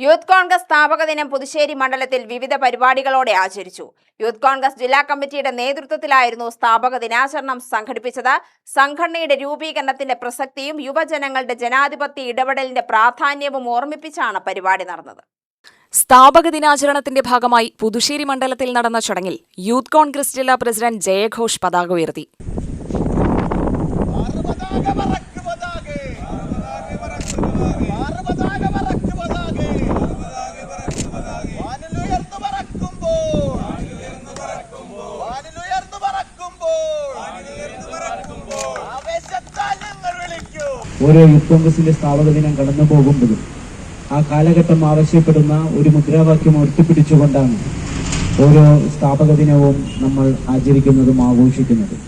Youth Congress സ്ഥാപക ദിനം പുതുശ്ശേരി മണ്ഡലത്തിൽ വിവിധ പരിപാടികളോടെ ആചരിച്ചു. യൂത്ത് കോൺഗ്രസ് ജില്ലാ കമ്മിറ്റിയുടെ നേതൃത്വത്തിലായിരുന്നു സ്ഥാപക ദിനാചരണം സംഘടിപ്പിച്ചത്. സംഘടനയുടെ രൂപീകരണത്തിന്റെ പ്രസക്തിയും യുവജനങ്ങളുടെ ജനാധിപത്യ ഇടപെടലിന്റെ പ്രാധാന്യവും ഓർമ്മിപ്പിച്ചാണ് പരിപാടി നടന്നത്. സ്ഥാപക ദിനാചരണത്തിന്റെ ഭാഗമായി പുതുശ്ശേരി മണ്ഡലത്തിൽ നടന്ന ചടങ്ങിൽ യൂത്ത് കോൺഗ്രസ് ജില്ലാ പ്രസിഡന്റ് ജയഘോഷ് പതാക ഉയർത്തി. ഓരോ യൂത്ത് കോൺഗ്രസിന്റെ സ്ഥാപക ദിനം കടന്നു പോകുമ്പോഴും ആ കാലഘട്ടം ആവശ്യപ്പെടുന്ന ഒരു മുദ്രാവാക്യം ഉയർത്തിപ്പിടിച്ചുകൊണ്ടാണ് ഓരോ സ്ഥാപക ദിനവും നമ്മൾ ആചരിക്കുന്നതും ആഘോഷിക്കുന്നതും.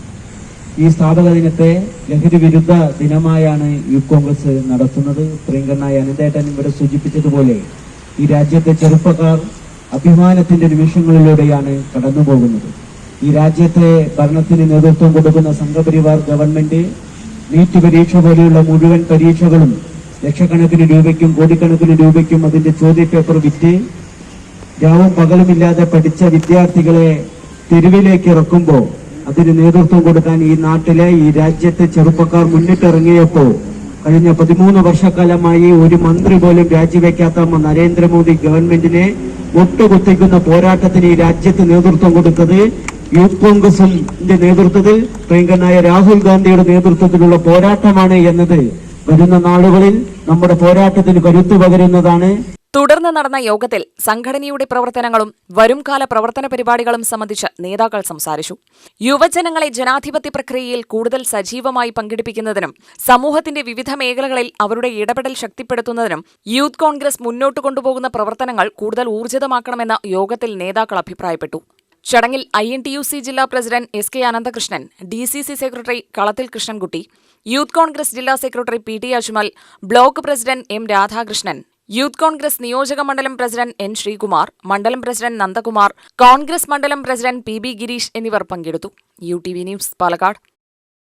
ഈ സ്ഥാപക ദിനത്തെ ലഹരി വിരുദ്ധ ദിനമായാണ് യൂത്ത് കോൺഗ്രസ് നടത്തുന്നത്. പ്രിയങ്കരനായ അനന്തേട്ടൻ ഇവിടെ സൂചിപ്പിച്ചതുപോലെ ഈ രാജ്യത്തെ ചെറുപ്പക്കാർ അഭിമാനത്തിന്റെ നിമിഷങ്ങളിലൂടെയാണ് കടന്നു പോകുന്നത്. ഈ രാജ്യത്തെ ഭരണത്തിന് നേതൃത്വം കൊടുക്കുന്ന സംഘപരിവാർ ഗവൺമെന്റ് നീറ്റ് പരീക്ഷ പോലെയുള്ള മുഴുവൻ പരീക്ഷകളും ലക്ഷക്കണക്കിന് രൂപയ്ക്കും കോടിക്കണക്കിന് രൂപയ്ക്കും അതിന്റെ ചോദ്യപേപ്പർ വിറ്റ് രാവും പകലുമില്ലാതെ പഠിച്ച വിദ്യാർത്ഥികളെ തെരുവിലേക്ക് ഇറക്കുമ്പോൾ അതിന് നേതൃത്വം കൊടുക്കാൻ ഈ നാട്ടിലെ ഈ രാജ്യത്തെ ചെറുപ്പക്കാർ മുന്നിട്ടിറങ്ങിയപ്പോൾ കഴിഞ്ഞ 13 വർഷക്കാലമായി ഒരു മന്ത്രി പോലും രാജിവെക്കാത്ത നരേന്ദ്രമോദി ഗവൺമെന്റിനെ ഒട്ടുകുത്തിക്കുന്ന പോരാട്ടത്തിന് ഈ രാജ്യത്ത് നേതൃത്വം കൊടുത്തത് യൂത്ത് കോൺഗ്രസിന്റെ നേതൃത്വത്തിൽ പ്രിയങ്കരനായ രാഹുൽ ഗാന്ധിയുടെ നേതൃത്വത്തിലുള്ള പോരാട്ടമാണ് എന്നത് വരുന്ന നാളുകളിൽ നമ്മുടെ പോരാട്ടത്തിന് കരുത്തു പകരുന്നതാണ്. തുടർന്ന് നടന്ന യോഗത്തിൽ സംഘടനയുടെ പ്രവർത്തനങ്ങളും വരുംകാല പ്രവർത്തന പരിപാടികളും സംബന്ധിച്ച് നേതാക്കൾ സംസാരിച്ചു. യുവജനങ്ങളെ ജനാധിപത്യ പ്രക്രിയയിൽ കൂടുതൽ സജീവമായി പങ്കെടുപ്പിക്കുന്നതിനും സമൂഹത്തിന്റെ വിവിധ മേഖലകളിൽ അവരുടെ ഇടപെടൽ ശക്തിപ്പെടുത്തുന്നതിനും യൂത്ത് കോൺഗ്രസ് മുന്നോട്ട് കൊണ്ടുപോകുന്ന പ്രവർത്തനങ്ങൾ കൂടുതൽ ഊർജിതമാക്കണമെന്ന് യോഗത്തിൽ നേതാക്കൾ അഭിപ്രായപ്പെട്ടു. ചടങ്ങിൽ INTUC ജില്ലാ president SK Ananthakrishnan, DCC secretary കളത്തിൽ കൃഷ്ണൻകുട്ടി, യൂത്ത് കോൺഗ്രസ് ജില്ലാ secretary PT Ajmal, block president M Radhakrishnan, youth Congress നിയോജക മണ്ഡലം പ്രസിഡന്റ് N ശ്രീകുമാർ, മണ്ഡലം പ്രസിഡന്റ് നന്ദകുമാർ, കോൺഗ്രസ് മണ്ഡലം പ്രസിഡന്റ് PB ഗിരീഷ് എന്നിവർ പങ്കെടുത്തു. UTV news, Palakkad.